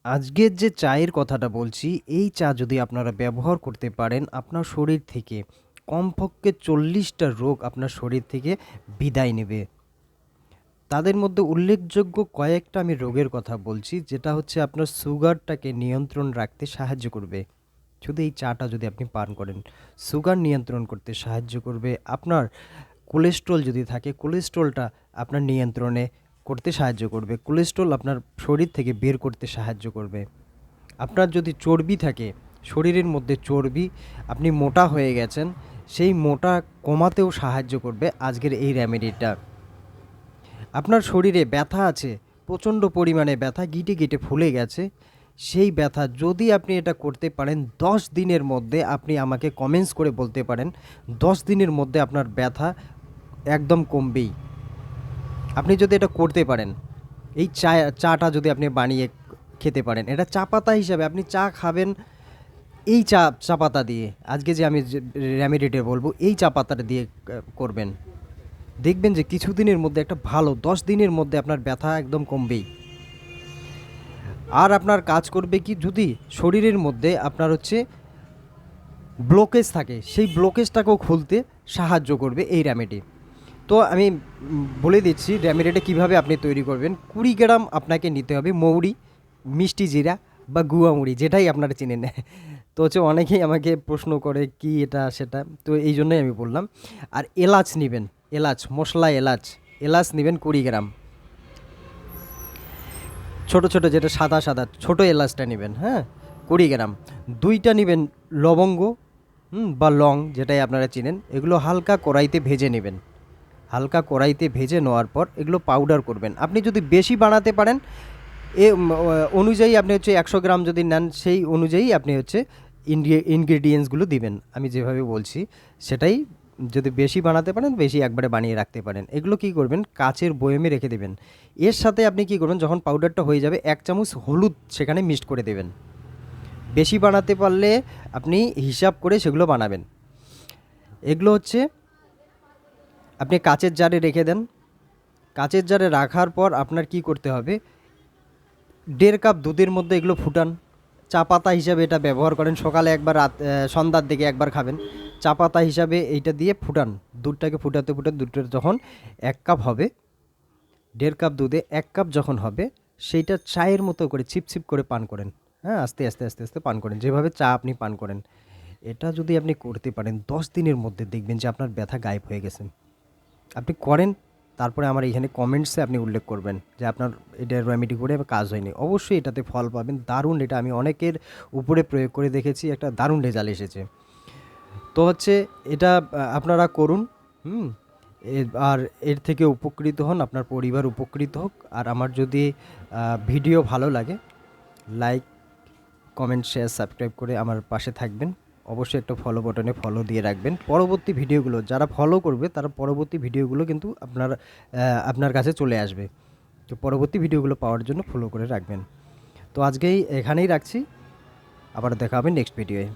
আজকের যে চায়ের কথাটা বলছি, এই চা যদি আপনারা ব্যবহার করতে পারেন, আপনার শরীর থেকে কমপক্ষে 40টা রোগ আপনার শরীর থেকে বিদায় নেবে। তাদের মধ্যে উল্লেখযোগ্য কয়েকটা আমি রোগের কথা বলছি, যেটা হচ্ছে আপনার সুগারটাকে নিয়ন্ত্রণ রাখতে সাহায্য করবে। শুধু এই চাটা যদি আপনি পান করেন, সুগার নিয়ন্ত্রণ করতে সাহায্য করবে। আপনার কোলেস্ট্রল যদি থাকে, কোলেস্ট্রলটা আপনার নিয়ন্ত্রণে করতে সাহায্য করবে। কোলেস্ট্রল আপনার শরীর থেকে বের করতে সাহায্য করবে। আপনার যদি চর্বি থাকে, শরীরের মধ্যে চর্বি, আপনি মোটা হয়ে গেছেন, সেই মোটা কমাতেও সাহায্য করবে আজকের এই রেমেডিটা। আপনার শরীরে ব্যথা আছে, প্রচণ্ড পরিমাণে ব্যথা, গিটে গিটে ফুলে গেছে, সেই ব্যথা যদি আপনি এটা করতে পারেন 10 দিনের মধ্যে, আপনি আমাকে কমেন্টস করে বলতে পারেন 10 দিনের মধ্যে আপনার ব্যথা একদম কমবেই। আপনি যদি এটা করতে পারেন, এই চাটা যদি আপনি বানিয়ে খেতে পারেন, এটা চা পাতা হিসাবে আপনি চা খাবেন এই চা পাতা দিয়ে। আজকে যে আমি যে রেমেডিটা বলবো, এই চা পাতাটা দিয়ে করবেন, দেখবেন যে কিছুদিনের মধ্যে একটা ভালো 10 দিনের মধ্যে আপনার ব্যথা একদম কমবেই। আর আপনার কাজ করবে কি, যদি শরীরের মধ্যে আপনার হচ্ছে ব্লকেজ থাকে, সেই ব্লকেজটাকেও খুলতে সাহায্য করবে এই রেমেডি। তো আমি বলে দিচ্ছি রেমেডিটা কীভাবে আপনি তৈরি করবেন। 20 গ্রাম আপনাকে নিতে হবে মৌরি, মিষ্টি জিরা বা গুয়া মুড়ি, যেটাই আপনারা চিনেন। তো হচ্ছে অনেকেই আমাকে প্রশ্ন করে কি এটা সেটা, তো এই জন্যই আমি বললাম। আর এলাচ নেবেন, এলাচ মশলা, এলাচ এলাচ নেবেন 20 গ্রাম, ছোট ছোট যেটা সাদা সাদা ছোট এলাচটা নেবেন, হ্যাঁ 20 গ্রাম। দুইটা নেবেন লবঙ্গ, বা লং, যেটাই আপনারা চিনেন। এগুলো হালকা কড়াইতে ভেজে নেবেন, হালকা কড়াইতে ভেজে নেওয়ার পর এগুলো পাউডার করবেন। আপনি যদি বেশি বানাতে পারেন এ অনুযায়ী আপনি হচ্ছে 100 গ্রাম যদি নেন, সেই অনুযায়ী আপনি হচ্ছে ইনগ্রেডিয়েন্টসগুলো দিবেন। আমি যেভাবে বলছি সেটাই, যদি বেশি বানাতে পারেন বেশি একবারে বানিয়ে রাখতে পারেন। এগুলো কি করবেন, কাচের বয়মে রেখে দেবেন। এর সাথে আপনি কি করবেন, যখন পাউডারটা হয়ে যাবে 1 চামচ হলুদ সেখানে মিক্সড করে দেবেন। বেশি বানাতে পারলে আপনি হিসাব করে সেগুলো বানাবেন। এগুলো হচ্ছে আপনি কাচের জারে রেখে দেন। কাচের জারে রাখার পর আপনার কি করতে হবে, 1.5 কাপ দুধের মধ্যে এগুলো ফুটান। চা পাতা হিসাবে এটা ব্যবহার করেন, সকালে একবার, সন্ধ্যার দিকে একবার খাবেন। চা পাতা হিসাবে এইটা দিয়ে ফুটান। দুধটাকে ফুটাতে ফুটাতে দুধটা যখন 1 কাপ হবে, 1.5 কাপ দুধে 1 কাপ যখন হবে, সেইটা চায়ের মতো করে ছিপ করে পান করেন। হ্যাঁ, আস্তে আস্তে আস্তে আস্তে পান করেন, যেভাবে চা আপনি পান করেন। এটা যদি আপনি করতে পারেন 10 দিনের মধ্যে, দেখবেন যে আপনার ব্যথা গায়েব হয়ে গেছে। আপনি করেন, তারপরে আমার এখানে কমেন্টসে আপনি উল্লেখ করবেন যে আপনার এটা রেমেডি করে কাজ হয়নি। অবশ্যই এটাতে ফল পাবেন দারুণ। এটা আমি অনেকের উপরে প্রয়োগ করে দেখেছি, একটা দারুণ রেজাল্ট এসেছে। তো হচ্ছে এটা আপনারা করুন। হুম আর এর থেকে উপকৃত হন, আপনার পরিবার উপকৃত হোক। আর আমার যদি ভিডিও ভালো লাগে, লাইক, কমেন্ট, শেয়ার, সাবস্ক্রাইব করে আমার পাশে থাকবেন। অবশ্যই একটা ফলো বাটনে ফলো দিয়ে রাখবেন। পরবর্তী ভিডিওগুলো যারা ফলো করবে, তারা পরবর্তী ভিডিওগুলো কিন্তু আপনার কাছে চলে আসবে। তো পরবর্তী ভিডিওগুলো পাওয়ার জন্য ফলো করে রাখবেন। তো আজকেই এখানেই রাখছি, আবার দেখা হবে নেক্সট ভিডিওয়ে।